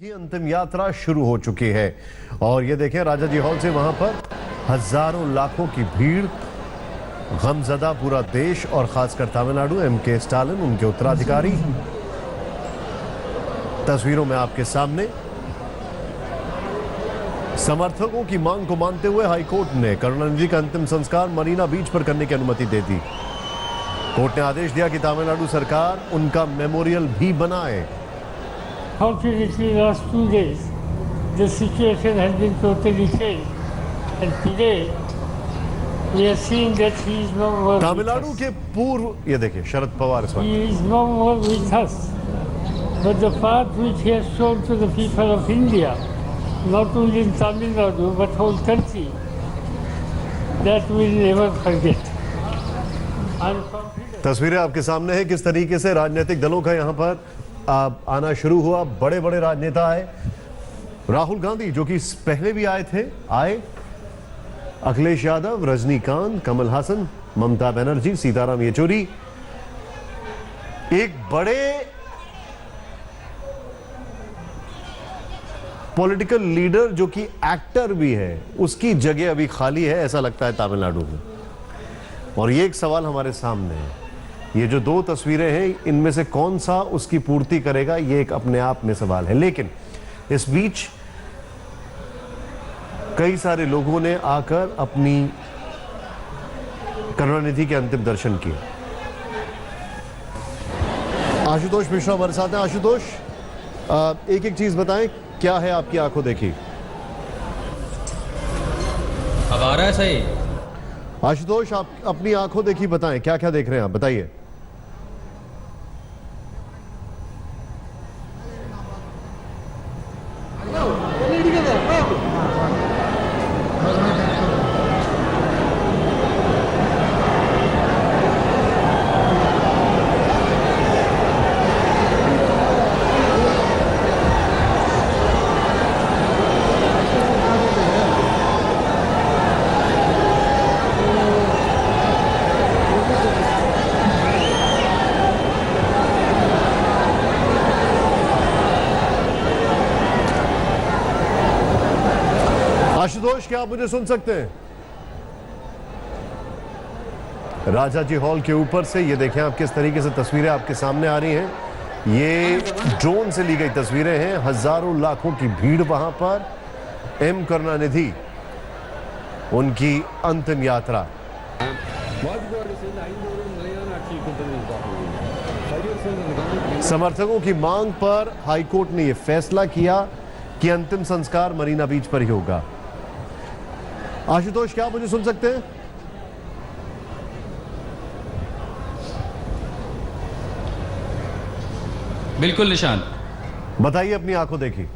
की अंतिम यात्रा शुरू हो चुकी है और ये देखें राजाजी हॉल से वहां पर हजारों लाखों की भीड़, गमजदा पूरा देश और खासकर तमिलनाडु, एमके स्टालिन, उनके उत्तराधिकारी तस्वीरों में आपके सामने। समर्थकों की मांग को मानते हुए हाईकोर्ट ने करुणानिधि का अंतिम संस्कार मरीना बीच पर करने की अनुमति दे दी। कोर्ट ने आदेश दिया कि तमिलनाडु सरकार उनका मेमोरियल भी बनाए। Fortunately, last 2 days, the situation has been totally changed, and today we are seeing that he is no more. Tamil Nadu के पूर्व, ये देखिए शरद पवार इस वक्त, He is no more with us. But the part which he has shown to the people of India, not only in Tamil Nadu but whole country, that we will never forget. I'm confident. तस्वीरें आपके सामने है किस तरीके से राजनीतिक दलों का यहां पर आना शुरू हुआ। बड़े बड़े राजनेता आए, राहुल गांधी जो कि पहले भी आए थे, आए, अखिलेश यादव, रजनीकांत, कमल हासन, ममता बनर्जी, सीताराम येचुरी, एक बड़े पॉलिटिकल लीडर जो कि एक्टर भी है, उसकी जगह अभी खाली है ऐसा लगता है तमिलनाडु में। और ये एक सवाल हमारे सामने है, ये जो 2 तस्वीरें हैं इनमें से कौन सा उसकी पूर्ति करेगा, ये एक अपने आप में सवाल है। लेकिन इस बीच कई सारे लोगों ने आकर अपनी करुणानिधि के अंतिम दर्शन किए। आशुतोष मिश्रा हमारे साथ हैं। आशुतोष, एक एक चीज बताएं, क्या है आपकी आंखों देखी? अब आ रहा है सही? आशुतोष, आप अपनी आंखों देखी बताएं, क्या क्या देख रहे हैं आप, बताइए। आशुतोष, क्या आप मुझे सुन सकते हैं? राजाजी हॉल के ऊपर से ये देखें आप किस तरीके से तस्वीरें आपके सामने आ रही हैं। ये ड्रोन से ली गई तस्वीरें हैं। हजारों लाखों की भीड़ वहां पर, एम करुणानिधि, उनकी अंतिम यात्रा। समर्थकों की मांग पर हाईकोर्ट ने यह फैसला किया कि अंतिम संस्कार मरीना बीच पर ही होगा। आशुतोष, क्या आप मुझे सुन सकते हैं? बिल्कुल निशांत, बताइए, अपनी आंखों देखी।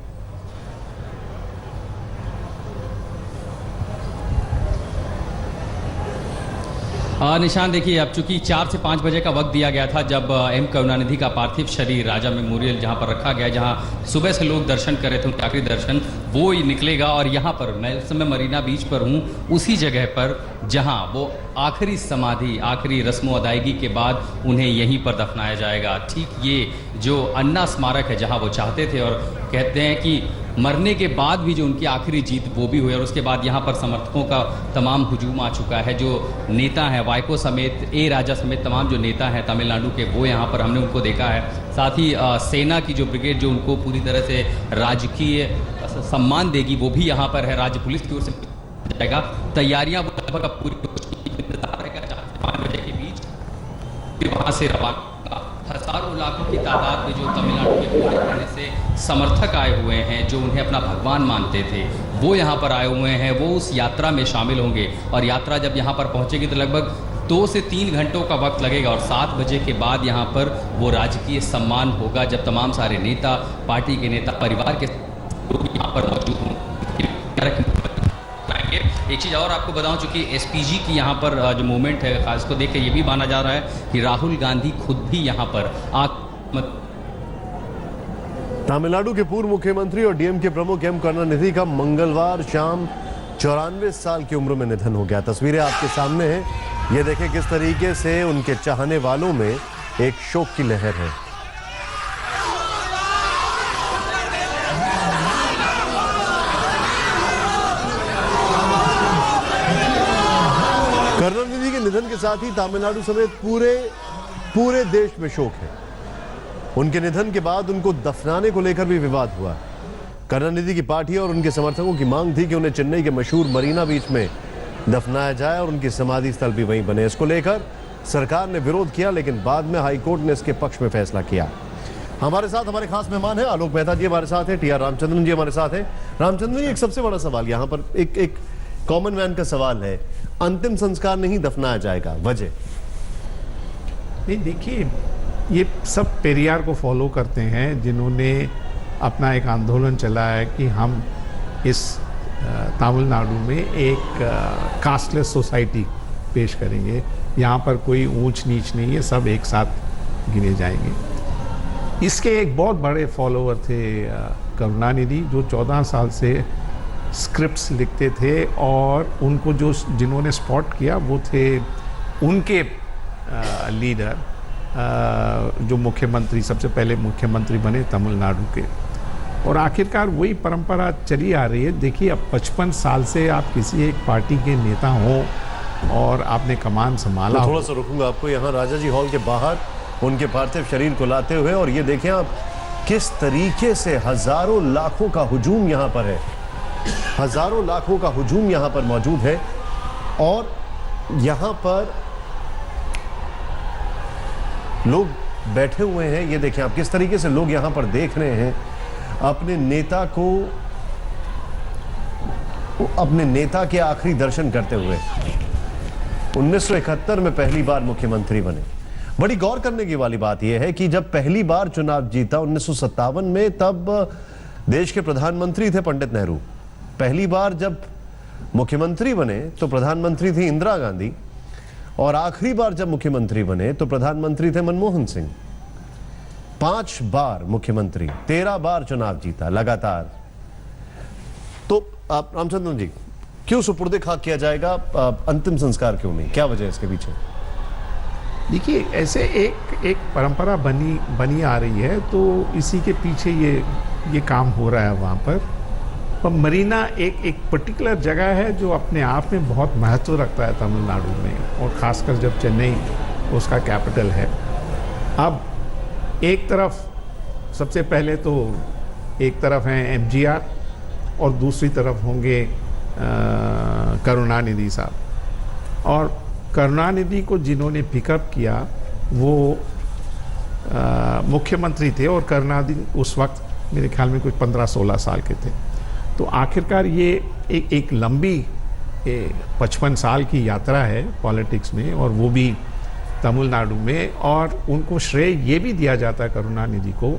निशान देखिए, अब चूंकि 4 से 5 बजे का वक्त दिया गया था जब एम करुणानिधि का पार्थिव शरीर राजा मेमोरियल जहां पर रखा गया, जहां सुबह से लोग दर्शन कर रहे थे, उनके आखिरी दर्शन वो ही निकलेगा। और यहाँ पर मैं इस समय मरीना बीच पर हूँ, उसी जगह पर जहाँ वो आखिरी समाधि, आखिरी रस्म अदायगी के बाद उन्हें यहीं पर दफनाया जाएगा। ठीक ये जो अन्ना स्मारक है जहाँ वो चाहते थे, और कहते हैं कि मरने के बाद भी जो उनकी आखिरी जीत वो भी हुई। और उसके बाद यहाँ पर समर्थकों का तमाम हुजूम आ चुका है। जो नेता हैं, वाइको समेत, ए राजा समेत तमाम जो नेता हैं तमिलनाडु के, वो यहाँ पर हमने उनको देखा है। साथ ही सेना की जो ब्रिगेड जो उनको पूरी तरह से राजकीय सम्मान देगी, वो भी यहाँ पर है। राज्य पुलिस की ओर से जाएगा। तैयारियाँ वो लगभग अब पूरी इंतजार रहेगा 4 से 5 बजे के बीच, फिर वहाँ से रवाना। हजारों लाखों की तादाद में जो तमिलनाडु के पूरे कोने से समर्थक आए हुए हैं, जो उन्हें अपना भगवान मानते थे, वो यहाँ पर आए हुए हैं। वो उस यात्रा में शामिल होंगे और यात्रा जब यहाँ पर पहुँचेगी तो लगभग 2 से 3 घंटों का वक्त लगेगा। और 7 बजे के बाद यहाँ पर वो राजकीय सम्मान होगा, जब तमाम सारे नेता, पार्टी के नेता, परिवार के लोग यहाँ पर मौजूद होंगे। एक चीज़ और आपको बताऊं, चूंकि एसपीजी की यहाँ पर जो मूवमेंट है, खास को देख के ये भी माना जा रहा है कि राहुल गांधी खुद भी यहाँ पर तमिलनाडु के पूर्व मुख्यमंत्री और डीएम के प्रमुख एम करुणानिधि का मंगलवार शाम 94 साल की उम्र में निधन हो गया। तस्वीरें आपके सामने हैं, ये देखें किस तरीके से उनके चाहने वालों में एक शोक की लहर है। निधन के साथ ही तमिलनाडु समेत पूरे देश में शोक है। उनके निधन के बाद उनको दफनाने को लेकर भी विवाद हुआ। करुणानिधि की पार्टी और उनके समर्थकों की मांग थी कि उन्हें चेन्नई के मशहूर मरीना बीच में दफनाया जाए और उनकी समाधि स्थल भी वहीं बने। इसको लेकर सरकार ने विरोध किया, लेकिन बाद में हाईकोर्ट ने इसके पक्ष में फैसला किया। हमारे साथ हमारे खास मेहमान हैं, आलोक मेहता जी हमारे साथ हैं, टी.आर. रामचंद्रन जी हमारे साथ हैं। रामचंद्रन जी, एक सबसे बड़ा सवाल यहाँ पर एक कॉमन मैन का सवाल है, अंतिम संस्कार नहीं दफनाया जाएगा, वजह? नहीं, देखिए, ये सब पेरियार को फॉलो करते हैं, जिन्होंने अपना एक आंदोलन चलाया कि हम इस तमिलनाडु में एक कास्टलेस सोसाइटी पेश करेंगे, यहाँ पर कोई ऊंच नीच नहीं है, सब एक साथ गिने जाएंगे। इसके एक बहुत बड़े फॉलोअर थे करुणानिधि, जो 14 साल से स्क्रिप्ट्स लिखते थे, और उनको जिन्होंने स्पॉट किया वो थे उनके लीडर, जो मुख्यमंत्री, सबसे पहले मुख्यमंत्री बने तमिलनाडु के। और आखिरकार वही परंपरा चली आ रही है। देखिए, अब 55 साल से आप किसी एक पार्टी के नेता हों और आपने कमान संभाला। थोड़ा सा रुकूंगा आपको, यहाँ राजा जी हॉल के बाहर उनके पार्थिव शरीर को लाते हुए, और ये देखें आप किस तरीके से हजारों लाखों का हुजूम यहाँ पर है, हजारों लाखों का हुजूम यहाँ पर मौजूद है। और यहाँ पर लोग बैठे हुए हैं, ये देखें आप किस तरीके से लोग यहाँ पर देख रहे हैं अपने नेता को, अपने नेता के आखिरी दर्शन करते हुए। 1971 में पहली बार मुख्यमंत्री बने। बड़ी गौर करने की वाली बात यह है कि जब पहली बार चुनाव जीता 1957 में, तब देश के प्रधानमंत्री थे पंडित नेहरू। पहली बार जब मुख्यमंत्री बने तो प्रधानमंत्री थी इंदिरा गांधी, और आखिरी बार जब मुख्यमंत्री बने तो प्रधानमंत्री थे मनमोहन सिंह। 5 बार मुख्यमंत्री, 13 बार चुनाव जीता लगातार। तो आप रामचंद्रन जी, क्यों सुपुर्दे खाक किया जाएगा, अंतिम संस्कार क्यों नहीं, क्या वजह है इसके पीछे? देखिए, ऐसे एक परंपरा बनी आ रही है, तो इसी के पीछे ये काम हो रहा है वहाँ पर। मरीना एक पर्टिकुलर जगह है जो अपने आप में बहुत महत्व रखता है तमिलनाडु में, और ख़ासकर जब चेन्नई उसका कैपिटल है। अब एक तरफ, सबसे पहले तो एक तरफ हैं एमजीआर और दूसरी तरफ होंगे करुणानिधि साहब। और करुणानिधि को जिन्होंने पिकअप किया वो मुख्यमंत्री थे, और करुणानिधि उस वक्त मेरे ख्याल में कुछ 15-16 साल के थे। तो आखिरकार ये एक लंबी 55 साल की यात्रा है पॉलिटिक्स में, और वो भी तमिलनाडु में। और उनको श्रेय ये भी दिया जाता है करुणानिधि को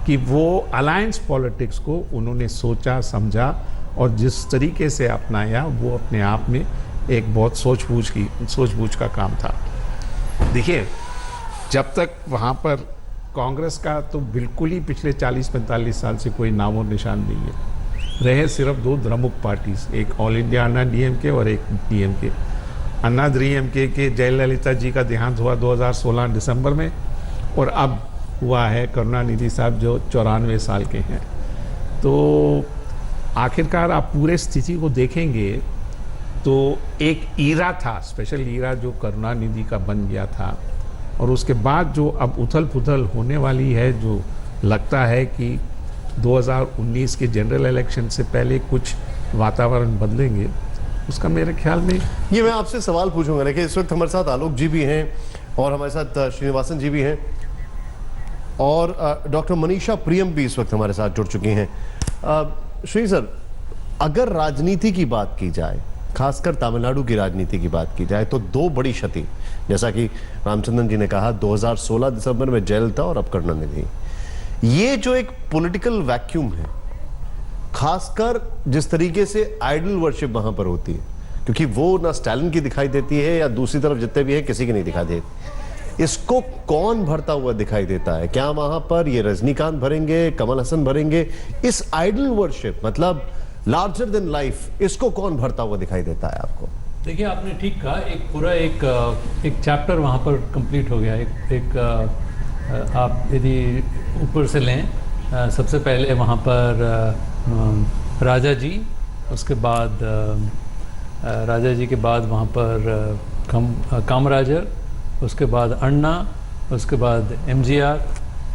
कि वो अलायंस पॉलिटिक्स को उन्होंने सोचा, समझा, और जिस तरीके से अपनाया वो अपने आप में एक बहुत सूझबूझ का काम था। देखिए, जब तक वहाँ पर कांग्रेस का तो बिल्कुल ही पिछले 40-45 साल से कोई नामो निशान नहीं है। रहे सिर्फ 2 द्रमुक पार्टीज, एक ऑल इंडिया अन्ना डीएमके और एक डीएमके। अन्ना डीएमके के जयललिता जी का देहांत हुआ 2016 दिसंबर में, और अब हुआ है करुणानिधि साहब जो 94 साल के हैं। तो आखिरकार आप पूरे स्थिति को देखेंगे तो एक ईरा था, स्पेशल ईरा जो करुणानिधि का बन गया था, और उसके बाद जो अब उथल पुथल होने वाली है, जो लगता है कि 2019 के जनरल इलेक्शन से पहले कुछ वातावरण बदलेंगे, उसका मेरे ख्याल में ये मैं आपसे सवाल पूछूंगा। देखिए, इस वक्त हमारे साथ आलोक जी भी हैं और हमारे साथ श्रीनिवासन जी भी हैं, और डॉक्टर मनीषा प्रियम भी इस वक्त हमारे साथ जुड़ चुकी हैं। श्री सर, अगर राजनीति की बात की जाए, खासकर तमिलनाडु की राजनीति की बात की जाए, तो 2 बड़ी क्षति, जैसा कि रामचंद्रन जी ने कहा, 2016 दिसंबर में जयललिता और अब करुणानिधि। ये जो एक पॉलिटिकल वैक्यूम है, खासकर जिस तरीके से आइडल वर्शिप वहां पर होती है, क्योंकि वो ना स्टालिन की दिखाई देती है या दूसरी तरफ जितने भी है किसी की नहीं दिखाई देती, इसको कौन भरता हुआ दिखाई देता है? क्या वहां पर ये रजनीकांत भरेंगे, कमल हसन भरेंगे? इस आइडल वर्शिप, मतलब लार्जर देन लाइफ, इसको कौन भरता हुआ दिखाई देता है आपको? देखिए, आपने ठीक कहा, एक पूरा एक चैप्टर वहाँ पर कंप्लीट हो गया। आप यदि ऊपर से लें, सबसे पहले वहाँ पर राजा जी, उसके बाद राजा जी के बाद वहाँ पर कामराजर, उसके बाद अन्ना, उसके बाद एमजीआर,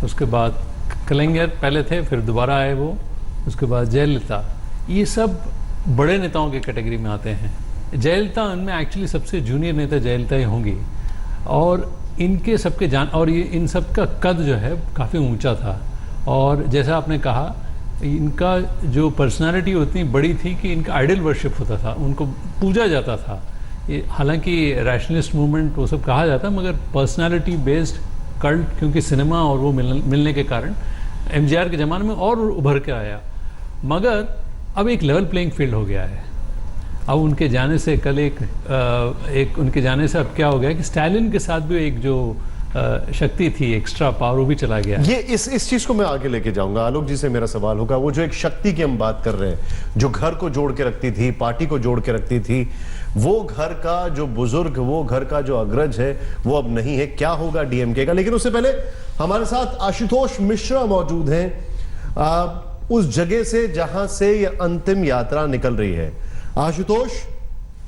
उसके बाद कलिंगर पहले थे, फिर दोबारा आए वो, उसके बाद जयललिता। ये सब बड़े नेताओं के कैटेगरी में आते हैं। जयललिता उनमें एक्चुअली सबसे जूनियर नेता जयललिता ही होंगी, और इनके सबके और ये इन सब का कद जो है काफ़ी ऊंचा था, और जैसा आपने कहा इनका जो पर्सनालिटी उतनी बड़ी थी कि इनका आइडल वर्शिप होता था, उनको पूजा जाता था। ये हालांकि रैशनलिस्ट मूवमेंट वो सब कहा जाता, मगर पर्सनालिटी बेस्ड कल्ट, क्योंकि सिनेमा और वो मिलने के कारण एमजीआर के ज़माने में और उभर के आया। मगर अब एक लेवल प्लेइंग फील्ड हो गया है। अब उनके जाने से कल एक उनके जाने से अब क्या हो गया कि स्टालिन के साथ भी एक जो शक्ति थी, एक्स्ट्रा पावर, वो भी चला गया। ये इस चीज को मैं आगे लेके जाऊंगा। आलोक जी से मेरा सवाल होगा, वो जो एक शक्ति की हम बात कर रहे हैं, जो घर को जोड़ के रखती थी, पार्टी को जोड़ के रखती थी, वो घर का जो बुजुर्ग, वो घर का जो अग्रज है, वो अब नहीं है। क्या होगा डीएमके का? लेकिन उससे पहले हमारे साथ आशुतोष मिश्रा मौजूद हैं उस जगह से जहां से ये अंतिम यात्रा निकल रही है। आशुतोष,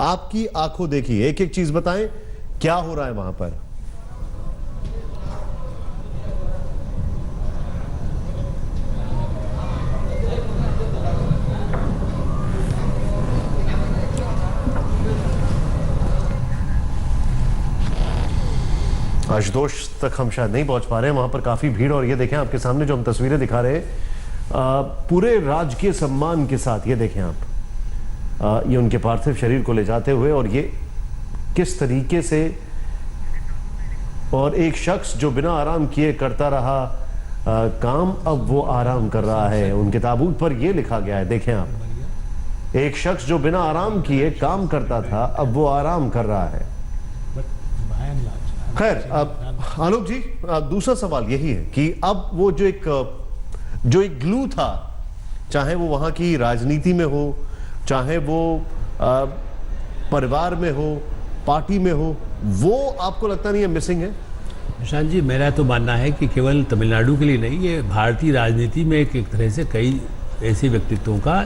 आपकी आंखों देखी, एक एक चीज बताएं, क्या हो रहा है वहां पर? आशुतोष तक हम शायद नहीं पहुंच पा रहे हैं, वहां पर काफी भीड़। और ये देखें आपके सामने जो हम तस्वीरें दिखा रहे हैं, पूरे राजकीय सम्मान के साथ, ये देखें आप, ये उनके पार्थिव शरीर को ले जाते हुए, और ये किस तरीके से, और एक शख्स जो बिना आराम किए करता रहा काम, अब वो आराम कर रहा है। उनके ताबूत पर ये लिखा गया है, देखें आप, एक शख्स जो बिना आराम किए काम करता था, अब वो आराम कर रहा है। खैर, आलोक जी, दूसरा सवाल यही है कि अब वो जो एक ग्लू था, चाहे वो वहां की राजनीति में हो, चाहे वो परिवार में हो, पार्टी में हो, वो आपको लगता नहीं है मिसिंग है? निशांत जी, मेरा तो मानना है कि केवल तमिलनाडु के लिए नहीं, ये भारतीय राजनीति में एक तरह से कई ऐसे व्यक्तित्वों का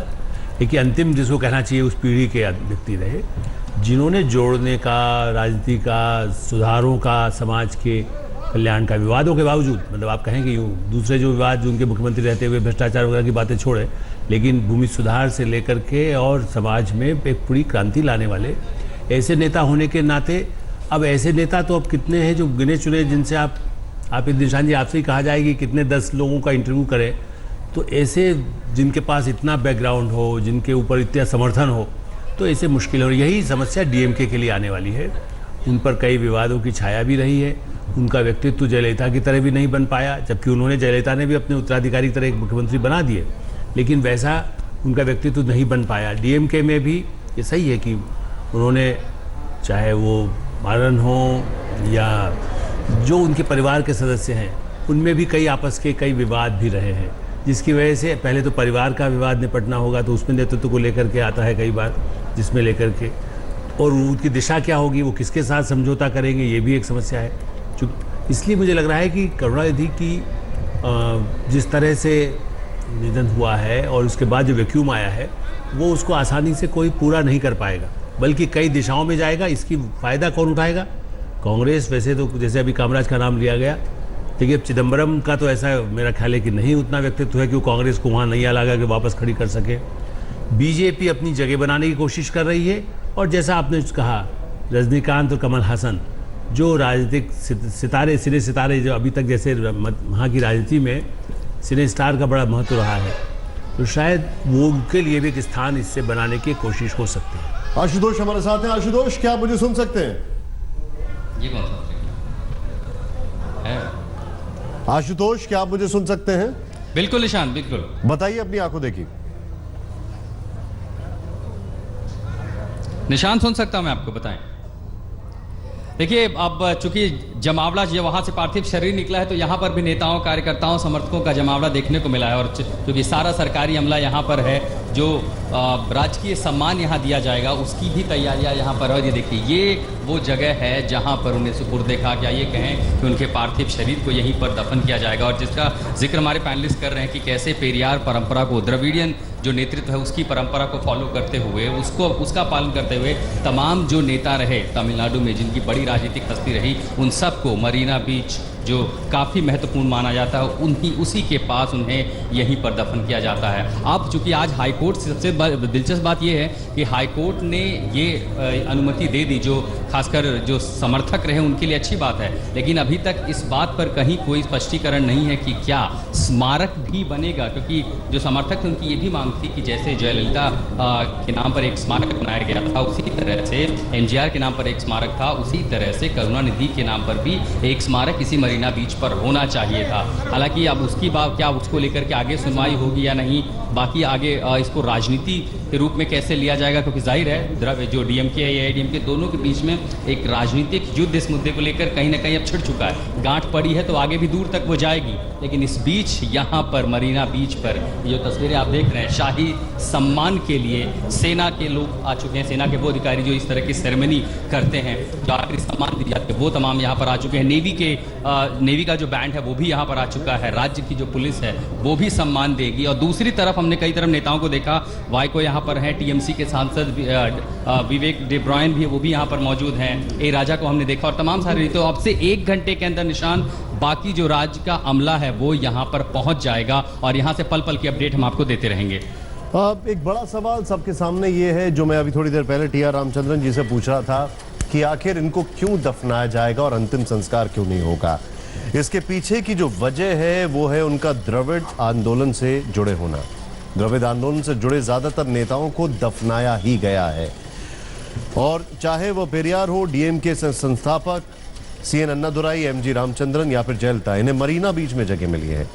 एक अंतिम, जिसको कहना चाहिए, उस पीढ़ी के व्यक्ति रहे, जिन्होंने जोड़ने का, राजनीति का, सुधारों का, समाज के कल्याण का, विवादों के बावजूद, मतलब आप कहें कि दूसरे जो विवाद जो उनके मुख्यमंत्री रहते हुए भ्रष्टाचार वगैरह की बातें छोड़े, लेकिन भूमि सुधार से लेकर के और समाज में एक पूरी क्रांति लाने वाले ऐसे नेता होने के नाते, अब ऐसे नेता तो अब कितने हैं जो गिने चुने, जिनसे आप निशान जी, आपसे ही कहा जाए कि कितने 10 लोगों का इंटरव्यू करें, तो ऐसे जिनके पास इतना बैकग्राउंड हो, जिनके ऊपर इतना समर्थन हो, तो ऐसे मुश्किल हो। यही समस्या डीएमके के लिए आने वाली है। उन पर कई विवादों की छाया भी रही है। उनका व्यक्तित्व जयललिता की तरह भी नहीं बन पाया, जबकि जयललिता ने भी अपने उत्तराधिकारी की तरह एक मुख्यमंत्री बना दिए, लेकिन वैसा उनका व्यक्तित्व नहीं बन पाया। डीएमके में भी ये सही है कि उन्होंने, चाहे वो मारन हो या जो उनके परिवार के सदस्य हैं, उनमें भी कई आपस के कई विवाद भी रहे हैं, जिसकी वजह से पहले तो परिवार का विवाद निपटना होगा, तो उसमें नेतृत्व को लेकर के आता है कई बार, जिसमें लेकर के, और उनकी दिशा क्या होगी, वो किसके साथ समझौता करेंगे, ये भी एक समस्या है। इसलिए मुझे लग रहा है कि करुणानिधि की जिस तरह से निधन हुआ है और उसके बाद जो वैक्यूम आया है, वो उसको आसानी से कोई पूरा नहीं कर पाएगा, बल्कि कई दिशाओं में जाएगा। इसकी फ़ायदा कौन उठाएगा? कांग्रेस। वैसे तो जैसे अभी कामराज का नाम लिया गया, देखिए अब चिदम्बरम का तो ऐसा मेरा ख्याल है कि नहीं उतना व्यक्तित्व है कि वो कांग्रेस को वहाँ नहीं लगा कि वापस खड़ी कर सके। बीजेपी अपनी जगह बनाने की कोशिश कर रही है, और जैसा आपने कहा, रजनीकांत और कमल हासन जो राजनीतिक सिने सितारे जो अभी तक, जैसे वहाँ की राजनीति में सिने स्टार का बड़ा महत्व रहा है, तो शायद वो उनके लिए भी एक स्थान इससे बनाने की कोशिश हो सकती है। आशुतोष हमारे साथ हैं। आशुतोष, क्या आप मुझे सुन सकते हैं? ये कौन सा है? आशुतोष, क्या आप मुझे सुन सकते हैं? बिल्कुल निशांत, बिल्कुल। बताइए, अपनी आंखों देखिए। निशांत सुन सकता हूं मैं आपको, बताएं। देखिए, अब चूंकि जमावड़ा जो वहां से पार्थिव शरीर निकला है, तो यहां पर भी नेताओं, कार्यकर्ताओं, समर्थकों का जमावड़ा देखने को मिला है, और क्योंकि सारा सरकारी अमला यहां पर है, जो राजकीय सम्मान यहाँ दिया जाएगा उसकी भी तैयारियाँ यहाँ पर। और ये देखिए, ये वो जगह है जहाँ पर उन्हें सुपुर्द खा क्या ये कहें कि उनके पार्थिव शरीर को यहीं पर दफन किया जाएगा। और जिसका जिक्र हमारे पैनलिस्ट कर रहे हैं कि कैसे पेरियार परंपरा को, द्रविडियन जो नेतृत्व है उसकी परंपरा को फॉलो करते हुए, उसका पालन करते हुए तमाम जो नेता रहे तमिलनाडु में, जिनकी बड़ी राजनीतिक हस्ती रही, उन सबको मरीना बीच जो काफ़ी महत्वपूर्ण माना जाता है उसी के पास उन्हें यहीं पर दफन किया जाता है। अब चूंकि आज हाईकोर्ट से सबसे दिलचस्प बात यह है कि हाईकोर्ट ने ये अनुमति दे दी, जो खासकर जो समर्थक रहे उनके लिए अच्छी बात है, लेकिन अभी तक इस बात पर कहीं कोई स्पष्टीकरण नहीं है कि क्या स्मारक भी बनेगा। क्योंकि जो समर्थक थे उनकी ये भी मांग थी कि जैसे जयललिता के नाम पर एक स्मारक बनाया गया था, उसी तरह से एमजीआर के नाम पर एक स्मारक था, उसी तरह से करुणानिधि के नाम पर भी एक स्मारक इसी मरीना बीच पर होना चाहिए था। हालांकि अब उसकी बात क्या, उसको लेकर के आगे सुनवाई होगी या नहीं, बाकी आगे इसको राजनीति के रूप में कैसे लिया जाएगा, क्योंकि जाहिर है जो डीएमके है या एआईडीएमके दोनों के बीच में एक राजनीतिक युद्ध इस मुद्दे को लेकर कहीं ना कहीं अब छिड़ चुका है। गांठ पड़ी है तो आगे भी दूर तक वो जाएगी, लेकिन इस बीच यहाँ पर मरीना बीच पर ये तस्वीरें आप देख रहे हैं, शाही सम्मान के लिए सेना के लोग आ चुके हैं, सेना के वो अधिकारी जो इस तरह की सेरेमनी करते हैं, जो आखिरी सम्मान दी जाती है, वो तमाम यहाँ पर आ चुके हैं। नेवी का जो बैंड है वो भी यहाँ पर आ चुका है, राज्य की जो पुलिस है वो भी सम्मान देगी। और दूसरी तरफ हमने कई तरफ नेताओं को देखा, वाइको यहाँ पर हैं, टीएमसी के सांसद विवेक डेब्रॉयन भी, वो भी यहाँ पर मौजूद हैं, ए राजा को हमने देखा और तमाम सारे। तो अब से 1 घंटे के अंदर निशान बाकी जो राज्य का अमला है वो यहाँ पर पहुंच जाएगा और यहाँ से पल पल की अपडेट हम आपको देते रहेंगे। अब एक बड़ा सवाल सबके सामने ये है, जो मैं अभी थोड़ी देर पहले टी आर रामचंद्रन जी से पूछ रहा था, कि आखिर इनको क्यों दफनाया जाएगा और अंतिम संस्कार क्यों नहीं होगा। इसके पीछे की जो वजह है वो है उनका द्रविड़ आंदोलन से जुड़े होना। द्रविड़ आंदोलन से जुड़े ज्यादातर नेताओं को दफनाया ही गया है, और चाहे वो पेरियार हो, डीएमके संस्थापक सीएन अन्नादुराई, एमजी रामचंद्रन या फिर जयललिता, इन्हें मरीना बीच में जगह मिली है।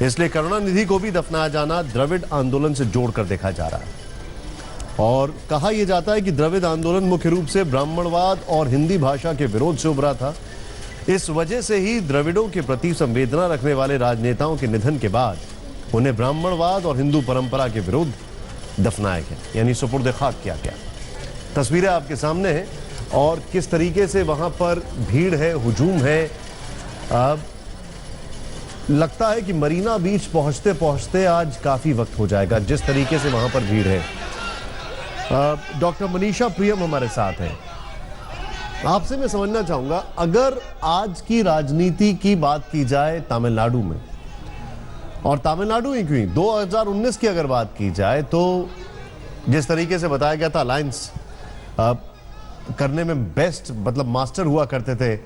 इसलिए करुणानिधि को भी दफनाया जाना द्रविड़ आंदोलन से जोड़कर देखा जा रहा है। और कहा यह जाता है कि द्रविड़ आंदोलन मुख्य रूप से ब्राह्मणवाद और हिंदी भाषा के विरोध से उभरा था। इस वजह से ही द्रविड़ों के प्रति संवेदना रखने वाले राजनेताओं के निधन के बाद उन्हें ब्राह्मणवाद और हिंदू परंपरा के विरुद्ध दफनाया गया, यानी सुपुर्द खाक किया गया। तस्वीरें आपके सामने हैं और किस तरीके से वहां पर भीड़ है, हुजूम है। लगता है कि मरीना बीच पहुंचते पहुंचते आज काफी वक्त हो जाएगा, जिस तरीके से वहां पर भीड़ है। डॉक्टर मनीषा प्रियम हमारे साथ हैं। आपसे मैं समझना चाहूंगा, अगर आज की राजनीति की बात की जाए तमिलनाडु में, और तमिलनाडु ही क्यों, 2019 की अगर बात की जाए, तो जिस तरीके से बताया गया था अलायंस करने में बेस्ट, मतलब मास्टर हुआ करते थे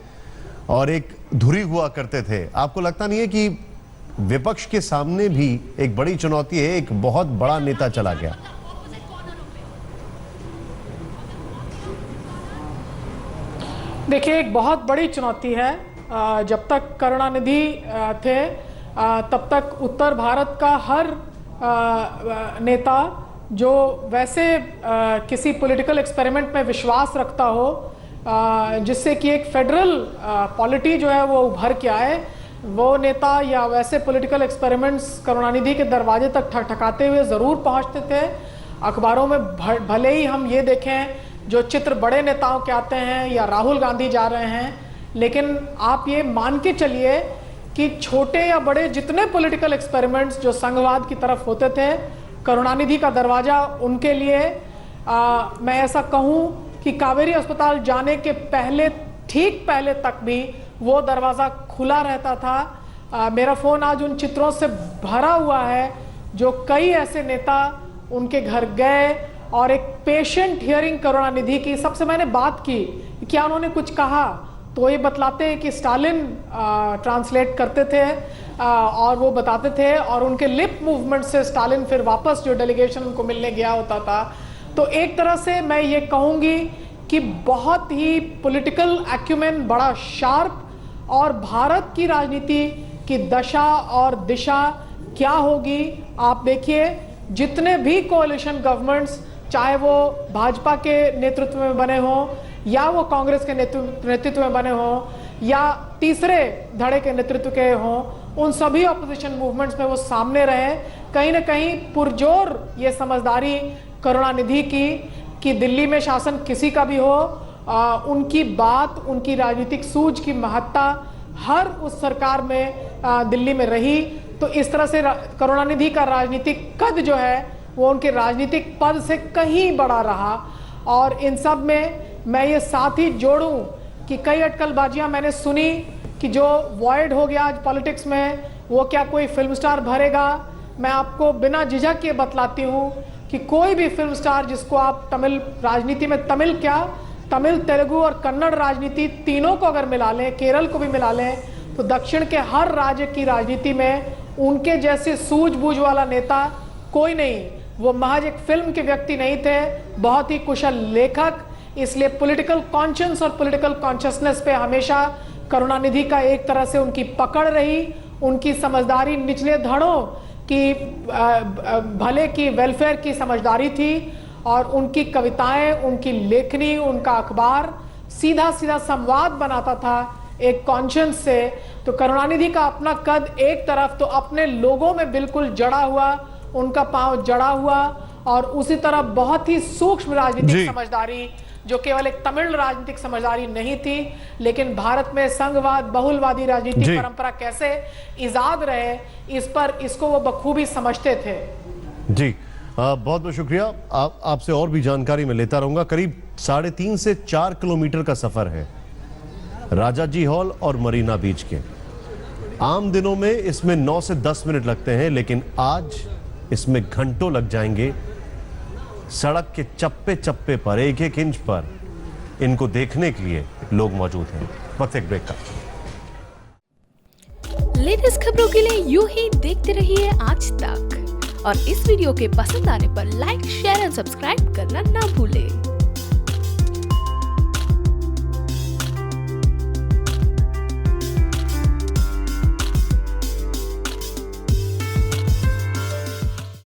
और एक धुरी हुआ करते थे, आपको लगता नहीं है कि विपक्ष के सामने भी एक बड़ी चुनौती है, एक बहुत बड़ा नेता चला गया? देखिए, एक बहुत बड़ी चुनौती है। जब तक करुणानिधि थे तब तक उत्तर भारत का हर नेता जो वैसे किसी पॉलिटिकल एक्सपेरिमेंट में विश्वास रखता हो, जिससे कि एक फेडरल पॉलिटी जो है वो उभर के आए, वो नेता या वैसे पॉलिटिकल एक्सपेरिमेंट्स करुणानिधि के दरवाजे तक ठकठकाते हुए ज़रूर पहुंचते थे। अखबारों में भले ही हम ये देखें जो चित्र बड़े नेताओं के आते हैं या राहुल गांधी जा रहे हैं, लेकिन आप ये मान के चलिए कि छोटे या बड़े जितने पॉलिटिकल एक्सपेरिमेंट्स जो संघवाद की तरफ होते थे, करुणानिधि का दरवाज़ा उनके लिए मैं ऐसा कहूँ कि कावेरी अस्पताल जाने के पहले, ठीक पहले तक भी वो दरवाज़ा खुला रहता था। मेरा फ़ोन आज उन चित्रों से भरा हुआ है जो कई ऐसे नेता उनके घर गए और एक पेशेंट हियरिंग करुणानिधि की। सबसे मैंने बात की, क्या उन्होंने कुछ कहा, तो ये बतलाते हैं कि स्टालिन ट्रांसलेट करते थे और वो बताते थे, और उनके लिप मूवमेंट से स्टालिन फिर वापस जो डेलीगेशन उनको मिलने गया होता था। तो एक तरह से मैं ये कहूँगी कि बहुत ही पॉलिटिकल एक्यूमेन बड़ा शार्प, और भारत की राजनीति की दशा और दिशा क्या होगी आप देखिए। जितने भी कोalition गवर्नमेंट्स, चाहे वो भाजपा के नेतृत्व में बने हों या वो कांग्रेस के नेतृत्व में बने हों या तीसरे धड़े के नेतृत्व के हों, उन सभी ऑपोजिशन मूवमेंट्स में वो सामने रहे, कहीं ना कहीं पुरजोर ये समझदारी करुणानिधि की कि दिल्ली में शासन किसी का भी हो, उनकी बात, उनकी राजनीतिक सूझ की महत्ता हर उस सरकार में दिल्ली में रही। तो इस तरह से करुणानिधि का राजनीतिक कद जो है वो उनके राजनीतिक पद से कहीं बड़ा रहा। और इन सब में मैं ये साथ ही जोड़ूं कि कई अटकलबाजियां मैंने सुनी कि जो वॉइड हो गया आज पॉलिटिक्स में वो क्या कोई फिल्म स्टार भरेगा। मैं आपको बिना झिझक के बतलाती हूँ कि कोई भी फिल्म स्टार जिसको आप तमिल राजनीति में, तमिल क्या, तमिल, तेलुगु और कन्नड़ राजनीति तीनों को अगर मिला लें, केरल को भी मिला लें, तो दक्षिण के हर राज्य की राजनीति में उनके जैसे सूझबूझ वाला नेता कोई नहीं। वो महज एक फिल्म के व्यक्ति नहीं थे, बहुत ही कुशल लेखक। इसलिए पॉलिटिकल कॉन्शियंस और पॉलिटिकल कॉन्शियसनेस पे हमेशा करुणानिधि का एक तरह से उनकी पकड़ रही। उनकी समझदारी निचले धड़ों की भले की, वेलफेयर की समझदारी थी। और उनकी कविताएं, उनकी लेखनी, उनका अखबार सीधा सीधा संवाद बनाता था एक कॉन्शियंस से। तो करुणानिधि का अपना कद एक तरफ तो अपने लोगों में बिल्कुल जड़ा हुआ, उनका पांव जड़ा हुआ, और उसी तरह बहुत ही सूक्ष्म राजनीतिक समझदारी जो केवल एक तमिल राजनीतिक समझदारी नहीं थी, लेकिन भारत में संघवाद, बहुलवादी राजनीतिक परंपरा कैसे इजाद रहे, इस पर इसको वो बखूबी समझते थे। जी बहुत बहुत शुक्रिया। आपसे और भी जानकारी मैं लेता रहूंगा। करीब 3.5 से 4 किलोमीटर का सफर है राजाजी हॉल और मरीना बीच के। आम दिनों में इसमें 9 से 10 मिनट लगते हैं, लेकिन आज इसमें घंटों लग जाएंगे। सड़क के चप्पे चप्पे पर, एक एक इंच पर इनको देखने के लिए लोग मौजूद हैं। वक्त एक ब्रेक का। लेटेस्ट खबरों के लिए यूं ही देखते रहिए आज तक, और इस वीडियो के पसंद आने पर लाइक, शेयर एंड सब्सक्राइब करना ना भूलें।